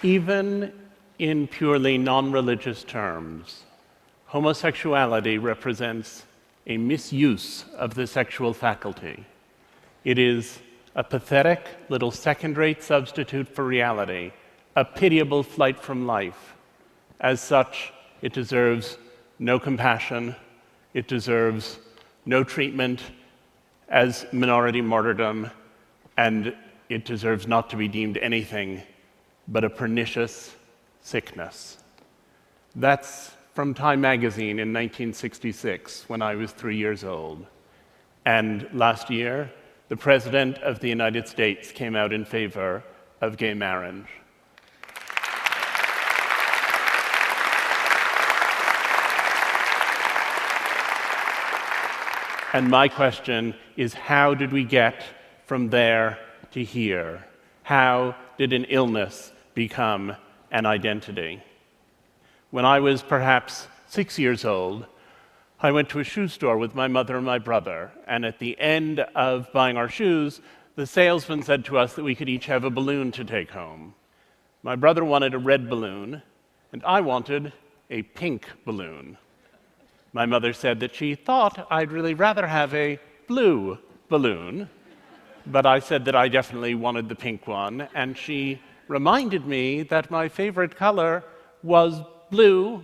Even in purely non-religious terms, homosexuality represents a misuse of the sexual faculty. It is a pathetic little second-rate substitute for reality, a pitiable flight from life. As such, it deserves no compassion, it deserves no treatment as minority martyrdom, and it deserves not to be deemed anything but a pernicious sickness. That's from Time magazine in 1966, when I was 3 years old. And last year, the President of the United States came out in favor of gay marriage. And my question is, how did we get from there to here? How did an illness become an identity? When I was perhaps 6 years old, I went to a shoe store with my mother and my brother, and at the end of buying our shoes, the salesman said to us that we could each have a balloon to take home. My brother wanted a red balloon, and I wanted a pink balloon. My mother said that she thought I'd really rather have a blue balloon, but I said that I definitely wanted the pink one, and she reminded me that my favorite color was blue.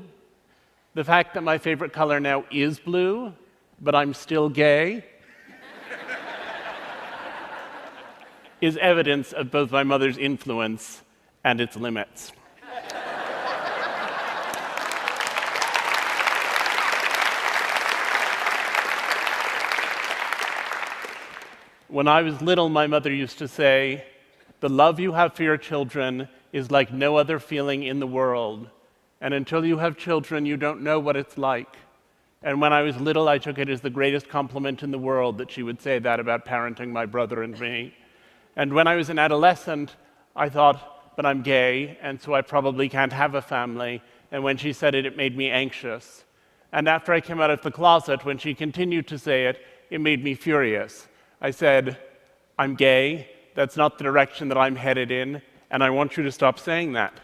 The fact that my favorite color now is blue, but I'm still gay, is evidence of both my mother's influence and its limits. When I was little, my mother used to say, "The love you have for your children is like no other feeling in the world. And until you have children, you don't know what it's like." And when I was little, I took it as the greatest compliment in the world that she would say that about parenting my brother and me. And when I was an adolescent, I thought, but I'm gay, and so I probably can't have a family. And when she said it, it made me anxious. And after I came out of the closet, when she continued to say it, it made me furious. I said, "I'm gay, that's not the direction that I'm headed in, and I want you to stop saying that."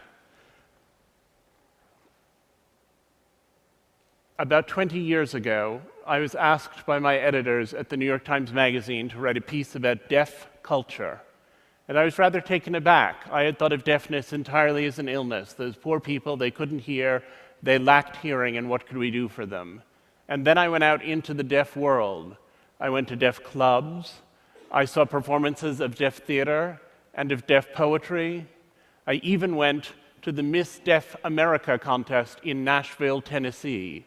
About 20 years ago, I was asked by my editors at the New York Times Magazine to write a piece about deaf culture. And I was rather taken aback. I had thought of deafness entirely as an illness. Those poor people, they couldn't hear, they lacked hearing, and what could we do for them? And then I went out into the deaf world. I went to deaf clubs. I saw performances of deaf theater and of deaf poetry. I even went to the Miss Deaf America contest in Nashville, Tennessee,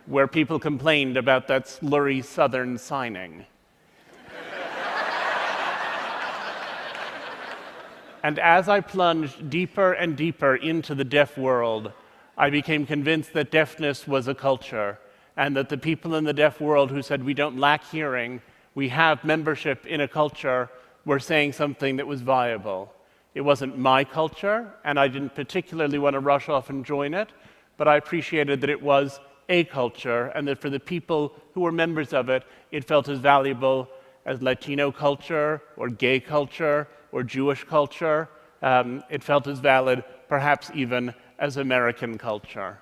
where people complained about that slurry Southern signing. And as I plunged deeper and deeper into the deaf world, I became convinced that deafness was a culture, and that the people in the deaf world who said we don't lack hearing, we have membership in a culture, were saying something that was viable. It wasn't my culture, and I didn't particularly want to rush off and join it, but I appreciated that it was a culture, and that for the people who were members of it, it felt as valuable as Latino culture, or gay culture, or Jewish culture. It felt as valid, perhaps even, as American culture.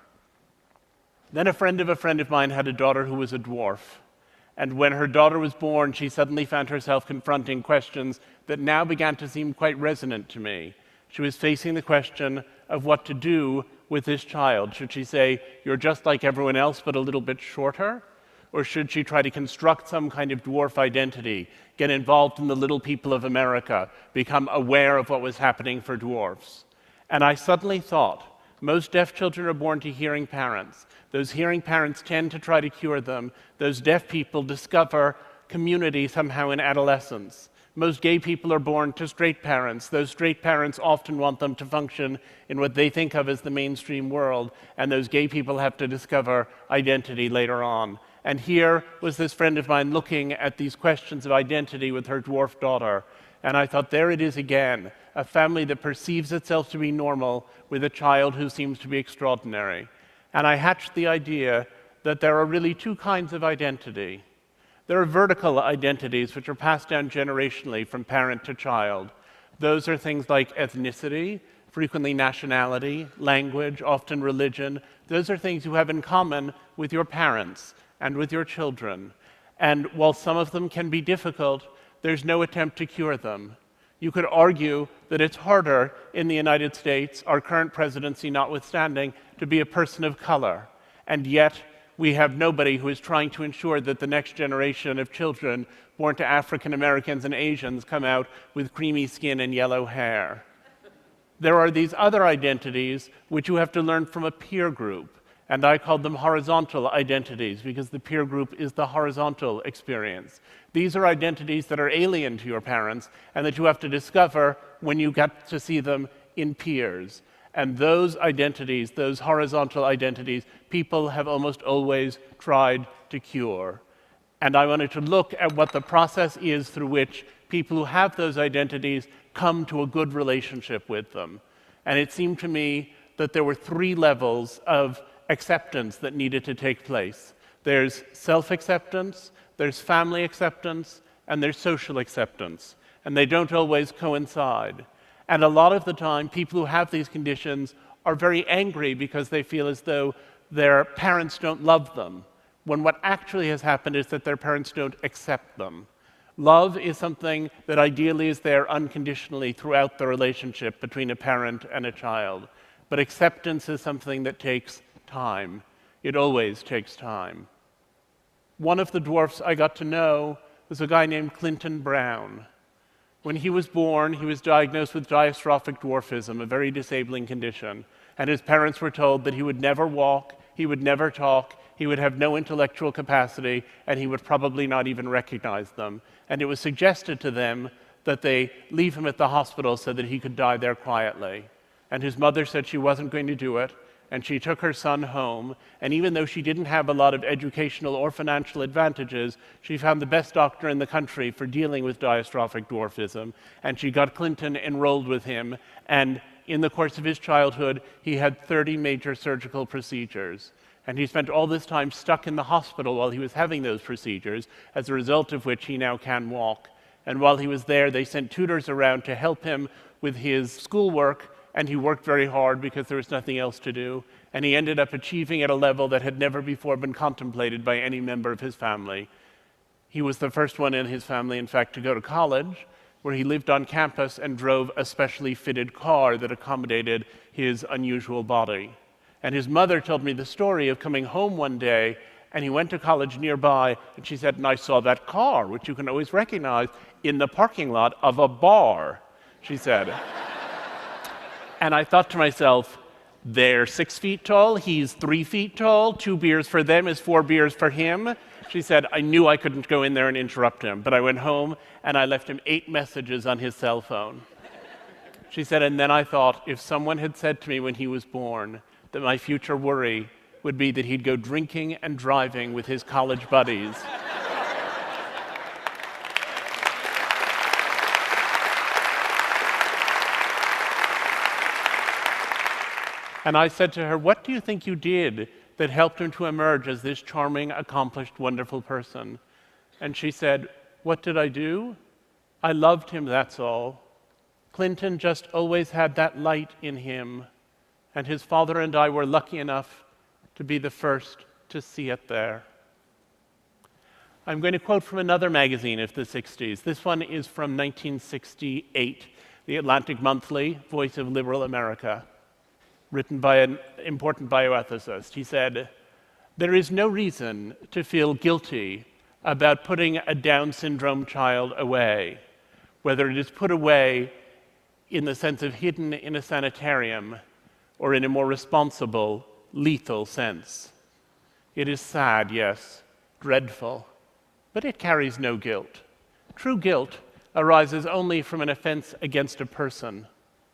Then a friend of mine had a daughter who was a dwarf. And when her daughter was born, she suddenly found herself confronting questions that now began to seem quite resonant to me. She was facing the question of what to do with this child. Should she say, "You're just like everyone else, but a little bit shorter"? Or should she try to construct some kind of dwarf identity, get involved in the little people of America, become aware of what was happening for dwarfs? And I suddenly thought, most deaf children are born to hearing parents. Those hearing parents tend to try to cure them. Those deaf people discover community somehow in adolescence. Most gay people are born to straight parents. Those straight parents often want them to function in what they think of as the mainstream world, and those gay people have to discover identity later on. And here was this friend of mine looking at these questions of identity with her dwarf daughter. And I thought, there it is again, a family that perceives itself to be normal with a child who seems to be extraordinary. And I hatched the idea that there are really two kinds of identity. There are vertical identities which are passed down generationally from parent to child. Those are things like ethnicity, frequently nationality, language, often religion. Those are things you have in common with your parents and with your children. And while some of them can be difficult, there's no attempt to cure them. You could argue that it's harder in the United States, our current presidency notwithstanding, to be a person of color. And yet, we have nobody who is trying to ensure that the next generation of children born to African Americans and Asians come out with creamy skin and yellow hair. There are these other identities which you have to learn from a peer group, and I called them horizontal identities because the peer group is the horizontal experience. These are identities that are alien to your parents and that you have to discover when you get to see them in peers. And those identities, those horizontal identities, people have almost always tried to cure. And I wanted to look at what the process is through which people who have those identities come to a good relationship with them. And it seemed to me that there were 3 levels of acceptance that needed to take place. There's self-acceptance, there's family acceptance, and there's social acceptance. And they don't always coincide. And a lot of the time, people who have these conditions are very angry because they feel as though their parents don't love them, when what actually has happened is that their parents don't accept them. Love is something that ideally is there unconditionally throughout the relationship between a parent and a child. But acceptance is something that takes time. It always takes time. One of the dwarfs I got to know was a guy named Clinton Brown. When he was born, he was diagnosed with diastrophic dwarfism, a very disabling condition, and his parents were told that he would never walk, he would never talk, he would have no intellectual capacity, and he would probably not even recognize them. And it was suggested to them that they leave him at the hospital so that he could die there quietly. And his mother said she wasn't going to do it, and she took her son home, and even though she didn't have a lot of educational or financial advantages, she found the best doctor in the country for dealing with diastrophic dwarfism, and she got Clinton enrolled with him, and in the course of his childhood, he had 30 major surgical procedures. And he spent all this time stuck in the hospital while he was having those procedures, as a result of which he now can walk. And while he was there, they sent tutors around to help him with his schoolwork, and he worked very hard because there was nothing else to do, and he ended up achieving at a level that had never before been contemplated by any member of his family. He was the first one in his family, in fact, to go to college, where he lived on campus and drove a specially fitted car that accommodated his unusual body. And his mother told me the story of coming home one day, and he went to college nearby, and she said, "And I saw that car, which you can always recognize, in the parking lot of a bar," she said. And I thought to myself, they're 6 feet tall, he's 3 feet tall, 2 beers for them is 4 beers for him. She said, I knew I couldn't go in there and interrupt him, but I went home and I left him 8 messages on his cell phone. She said, and then I thought, if someone had said to me when he was born that my future worry would be that he'd go drinking and driving with his college buddies, and I said to her, what do you think you did that helped him to emerge as this charming, accomplished, wonderful person? And she said, what did I do? I loved him, that's all. Clinton just always had that light in him, and his father and I were lucky enough to be the first to see it there. I'm going to quote from another magazine of the 60s. This one is from 1968, the Atlantic Monthly, Voice of Liberal America, written by an important bioethicist. He said, there is no reason to feel guilty about putting a Down syndrome child away, whether it is put away in the sense of hidden in a sanitarium or in a more responsible, lethal sense. It is sad, yes, dreadful, but it carries no guilt. True guilt arises only from an offense against a person,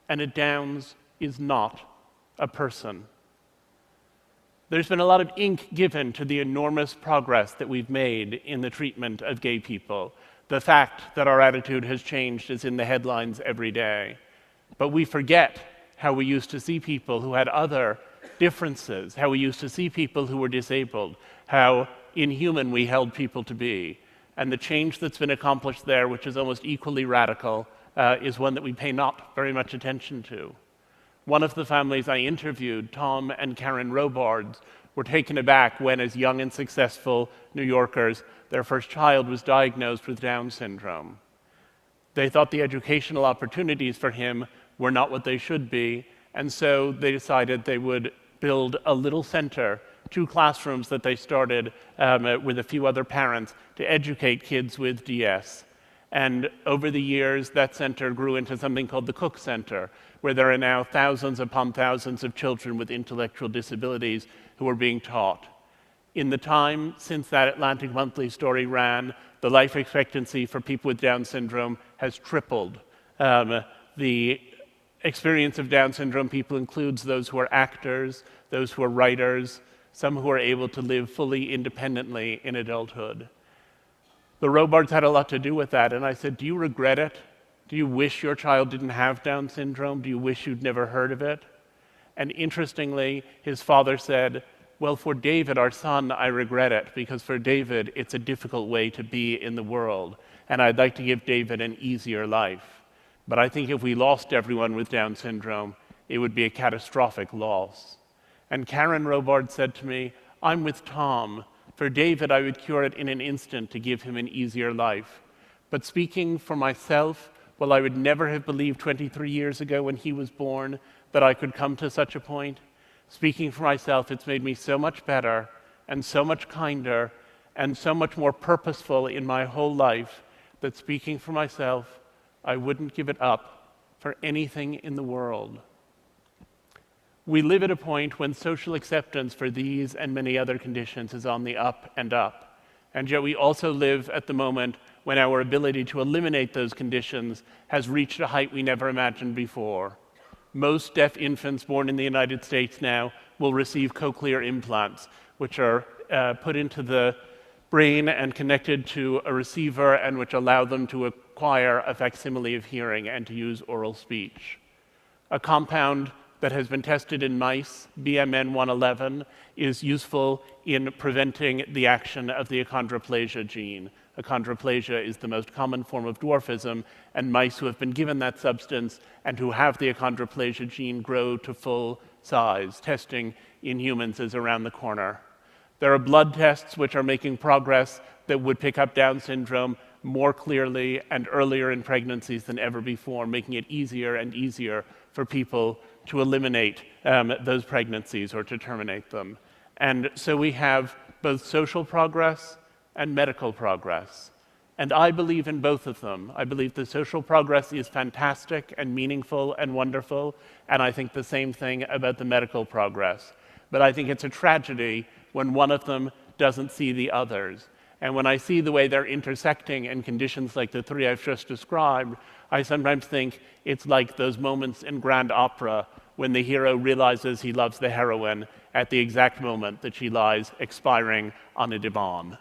and a Downs is not a person. There's been a lot of ink given to the enormous progress that we've made in the treatment of gay people. The fact that our attitude has changed is in the headlines every day. But we forget how we used to see people who had other differences, how we used to see people who were disabled, how inhuman we held people to be. And the change that's been accomplished there, which is almost equally radical, is one that we pay not very much attention to. One of the families I interviewed, Tom and Karen Robards, were taken aback when, as young and successful New Yorkers, their first child was diagnosed with Down syndrome. They thought the educational opportunities for him were not what they should be, and so they decided they would build a little center, 2 classrooms that they started with a few other parents to educate kids with DS. And over the years, that center grew into something called the Cook Center, where there are now thousands upon thousands of children with intellectual disabilities who are being taught. In the time since that Atlantic Monthly story ran, the life expectancy for people with Down syndrome has tripled. The experience of Down syndrome people includes those who are actors, those who are writers, some who are able to live fully independently in adulthood. The Robards had a lot to do with that, and I said, do you regret it? Do you wish your child didn't have Down syndrome? Do you wish you'd never heard of it? And interestingly, his father said, well, for David, our son, I regret it, because for David, it's a difficult way to be in the world, and I'd like to give David an easier life. But I think if we lost everyone with Down syndrome, it would be a catastrophic loss. And Karen Robard said to me, I'm with Tom. For David, I would cure it in an instant to give him an easier life. But speaking for myself, well, I would never have believed 23 years ago when he was born that I could come to such a point. Speaking for myself, it's made me so much better and so much kinder and so much more purposeful in my whole life that speaking for myself, I wouldn't give it up for anything in the world. We live at a point when social acceptance for these and many other conditions is on the up and up. And yet we also live at the moment when our ability to eliminate those conditions has reached a height we never imagined before. Most deaf infants born in the United States now will receive cochlear implants, which are put into the brain and connected to a receiver and which allow them to acquire a facsimile of hearing and to use oral speech. A compound that has been tested in mice, BMN 111, is useful in preventing the action of the achondroplasia gene. Achondroplasia is the most common form of dwarfism, and mice who have been given that substance and who have the achondroplasia gene grow to full size. Testing in humans is around the corner. There are blood tests which are making progress that would pick up Down syndrome more clearly and earlier in pregnancies than ever before, making it easier and easier for people to eliminate those pregnancies or to terminate them. And so we have both social progress and medical progress. And I believe in both of them. I believe the social progress is fantastic and meaningful and wonderful, and I think the same thing about the medical progress. But I think it's a tragedy when one of them doesn't see the others. And when I see the way they're intersecting in conditions like the 3 I've just described, I sometimes think it's like those moments in grand opera when the hero realizes he loves the heroine at the exact moment that she lies expiring on a divan.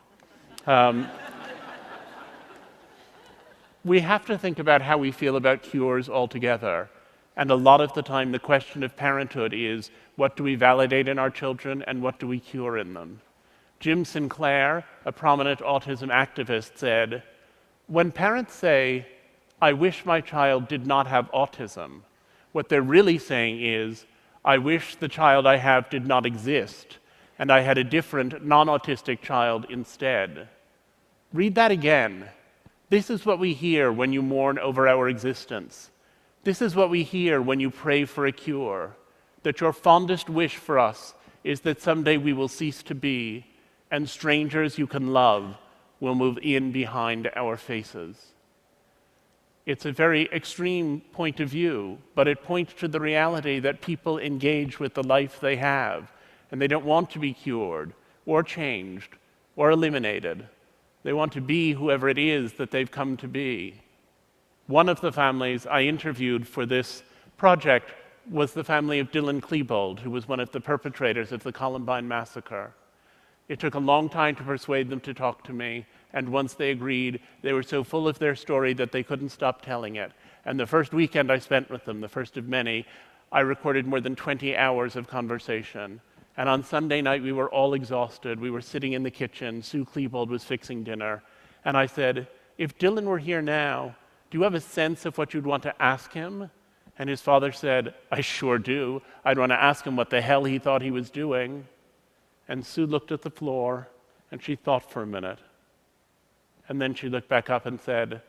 We have to think about how we feel about cures altogether. And a lot of the time, the question of parenthood is, what do we validate in our children and what do we cure in them? Jim Sinclair, a prominent autism activist, said, when parents say, I wish my child did not have autism, what they're really saying is, I wish the child I have did not exist, and I had a different, non-autistic child instead. Read that again. This is what we hear when you mourn over our existence. This is what we hear when you pray for a cure, that your fondest wish for us is that someday we will cease to be, and strangers you can love will move in behind our faces. It's a very extreme point of view, but it points to the reality that people engage with the life they have, and they don't want to be cured, or changed, or eliminated. They want to be whoever it is that they've come to be. One of the families I interviewed for this project was the family of Dylan Klebold, who was one of the perpetrators of the Columbine massacre. It took a long time to persuade them to talk to me, and once they agreed, they were so full of their story that they couldn't stop telling it. And the first weekend I spent with them, the first of many, I recorded more than 20 hours of conversation. And on Sunday night, we were all exhausted. We were sitting in the kitchen. Sue Klebold was fixing dinner. And I said, if Dylan were here now, do you have a sense of what you'd want to ask him? And his father said, "I sure do. I'd want to ask him what the hell he thought he was doing." And Sue looked at the floor, and she thought for a minute. And then she looked back up and said,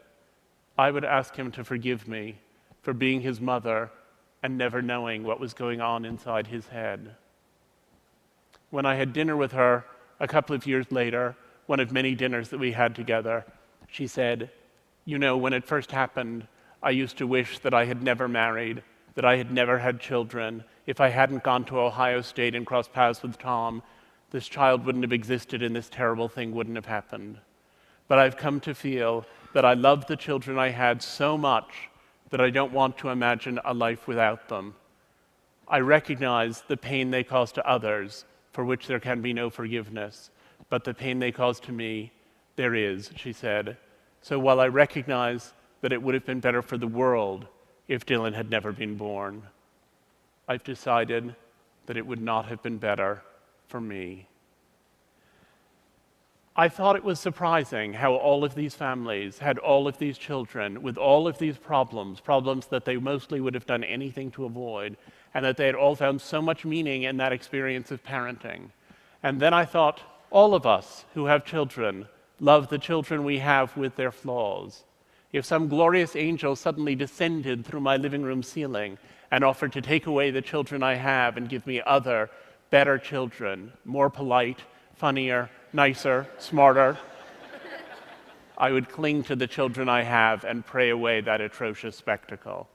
"I would ask him to forgive me for being his mother and never knowing what was going on inside his head." When I had dinner with her a couple of years later, one of many dinners that we had together, she said, "You know, when it first happened, I used to wish that I had never married, that I had never had children. If I hadn't gone to Ohio State and crossed paths with Tom, this child wouldn't have existed and this terrible thing wouldn't have happened. But I've come to feel that I love the children I had so much that I don't want to imagine a life without them. I recognize the pain they cause to others, for which there can be no forgiveness, but the pain they cause to me, there is," she said. "So while I recognize that it would have been better for the world if Dylan had never been born, I've decided that it would not have been better for me." I thought it was surprising how all of these families had all of these children with all of these problems that they mostly would have done anything to avoid, and that they had all found so much meaning in that experience of parenting. And then I thought, all of us who have children love the children we have with their flaws. If some glorious angel suddenly descended through my living room ceiling and offered to take away the children I have and give me other, better children, more polite, funnier, nicer, smarter, I would cling to the children I have and pray away that atrocious spectacle.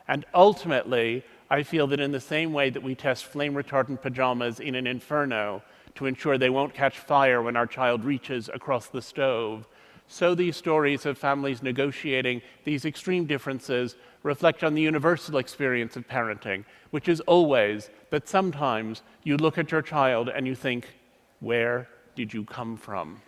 And ultimately, I feel that in the same way that we test flame-retardant pajamas in an inferno to ensure they won't catch fire when our child reaches across the stove, so these stories of families negotiating these extreme differences reflect on the universal experience of parenting, which is always that sometimes you look at your child and you think, "Where did you come from?"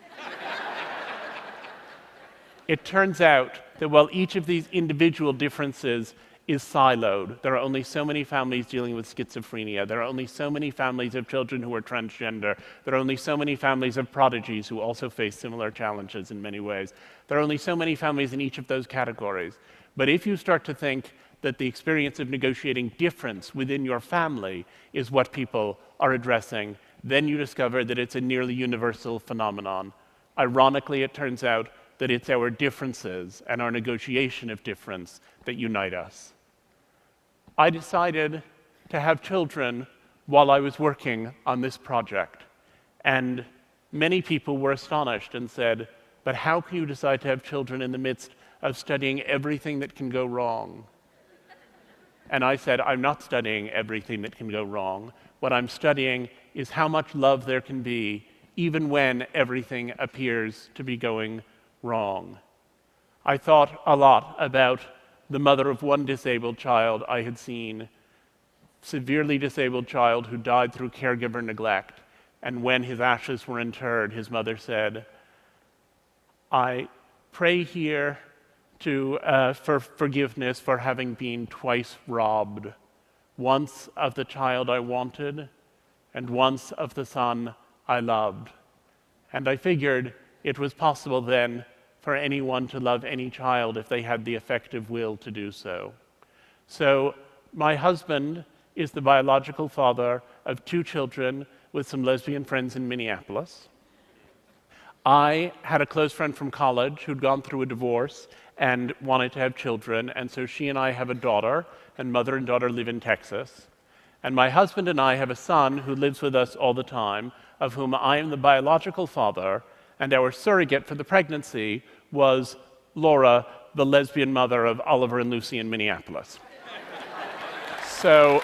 It turns out that while each of these individual differences is siloed, there are only so many families dealing with schizophrenia, there are only so many families of children who are transgender, there are only so many families of prodigies who also face similar challenges in many ways. There are only so many families in each of those categories. But if you start to think that the experience of negotiating difference within your family is what people are addressing, then you discover that it's a nearly universal phenomenon. Ironically, it turns out that it's our differences and our negotiation of difference that unite us. I decided to have children while I was working on this project, and many people were astonished and said, "But how can you decide to have children in the midst of studying everything that can go wrong?" And I said, "I'm not studying everything that can go wrong. What I'm studying is how much love there can be even when everything appears to be going wrong." I thought a lot about the mother of one disabled child I had seen, severely disabled child who died through caregiver neglect, and when his ashes were interred, his mother said, "I pray here for forgiveness for having been twice robbed, once of the child I wanted, and once of the son I loved." And I figured it was possible then for anyone to love any child if they had the effective will to do so. So my husband is the biological father of 2 children with some lesbian friends in Minneapolis. I had a close friend from college who'd gone through a divorce and wanted to have children, and so she and I have a daughter, and mother and daughter live in Texas. And my husband and I have a son who lives with us all the time, of whom I am the biological father, and our surrogate for the pregnancy was Laura, the lesbian mother of Oliver and Lucy in Minneapolis. So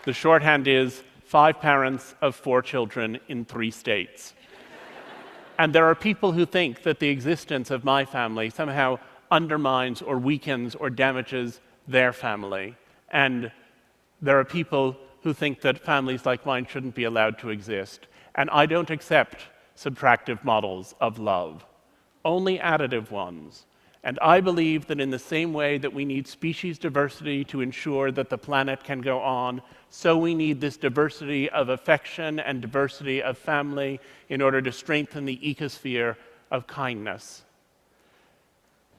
the shorthand is 5 parents of 4 children in 3 states. And there are people who think that the existence of my family somehow undermines or weakens or damages their family. And there are people who think that families like mine shouldn't be allowed to exist. And I don't accept subtractive models of love, only additive ones. And I believe that in the same way that we need species diversity to ensure that the planet can go on, so we need this diversity of affection and diversity of family in order to strengthen the ecosphere of kindness.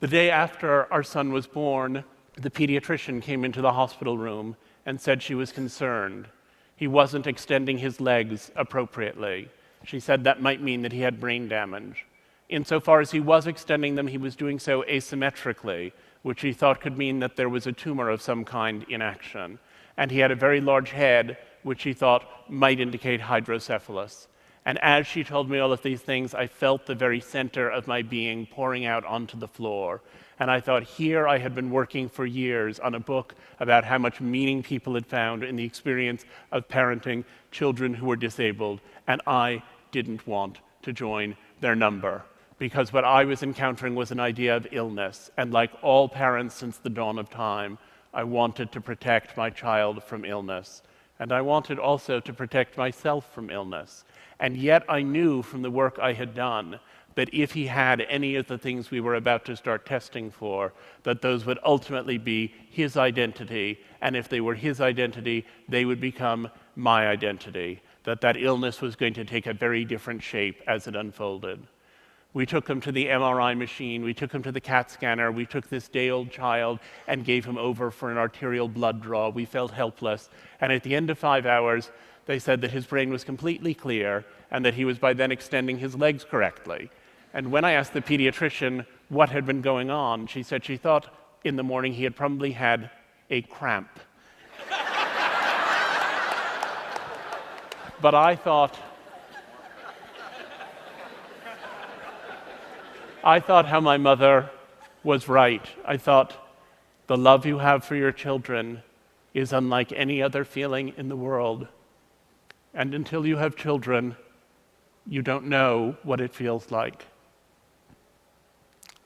The day after our son was born, the pediatrician came into the hospital room and said she was concerned. He wasn't extending his legs appropriately. She said that might mean that he had brain damage. Insofar as he was extending them, he was doing so asymmetrically, which he thought could mean that there was a tumor of some kind in action. And he had a very large head, which he thought might indicate hydrocephalus. And as she told me all of these things, I felt the very center of my being pouring out onto the floor. And I thought, here I had been working for years on a book about how much meaning people had found in the experience of parenting children who were disabled, and I didn't want to join their number. Because what I was encountering was an idea of illness, and like all parents since the dawn of time, I wanted to protect my child from illness. And I wanted also to protect myself from illness. And yet I knew from the work I had done that if he had any of the things we were about to start testing for, that those would ultimately be his identity, and if they were his identity, they would become my identity, that illness was going to take a very different shape as it unfolded. We took him to the MRI machine, we took him to the CAT scanner, we took this day-old child and gave him over for an arterial blood draw. We felt helpless, and at the end of 5 hours, they said that his brain was completely clear and that he was by then extending his legs correctly. And when I asked the pediatrician what had been going on, she said she thought in the morning he had probably had a cramp. But I thought how my mother was right. I thought, the love you have for your children is unlike any other feeling in the world. And until you have children, you don't know what it feels like.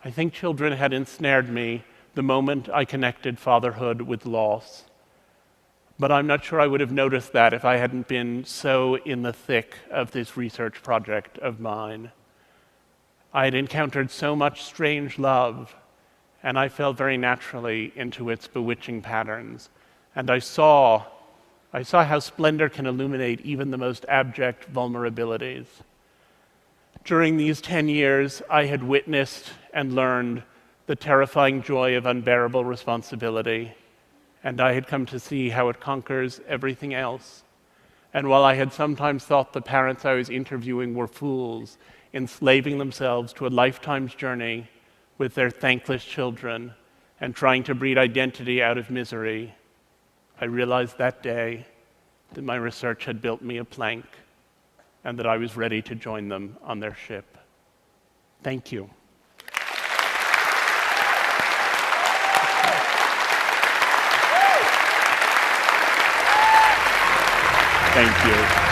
I think children had ensnared me the moment I connected fatherhood with loss. But I'm not sure I would have noticed that if I hadn't been so in the thick of this research project of mine. I had encountered so much strange love, and I fell very naturally into its bewitching patterns. And I saw how splendor can illuminate even the most abject vulnerabilities. During these 10 years, I had witnessed and learned the terrifying joy of unbearable responsibility, and I had come to see how it conquers everything else. And while I had sometimes thought the parents I was interviewing were fools, enslaving themselves to a lifetime's journey with their thankless children and trying to breed identity out of misery, I realized that day that my research had built me a plank and that I was ready to join them on their ship. Thank you. Thank you.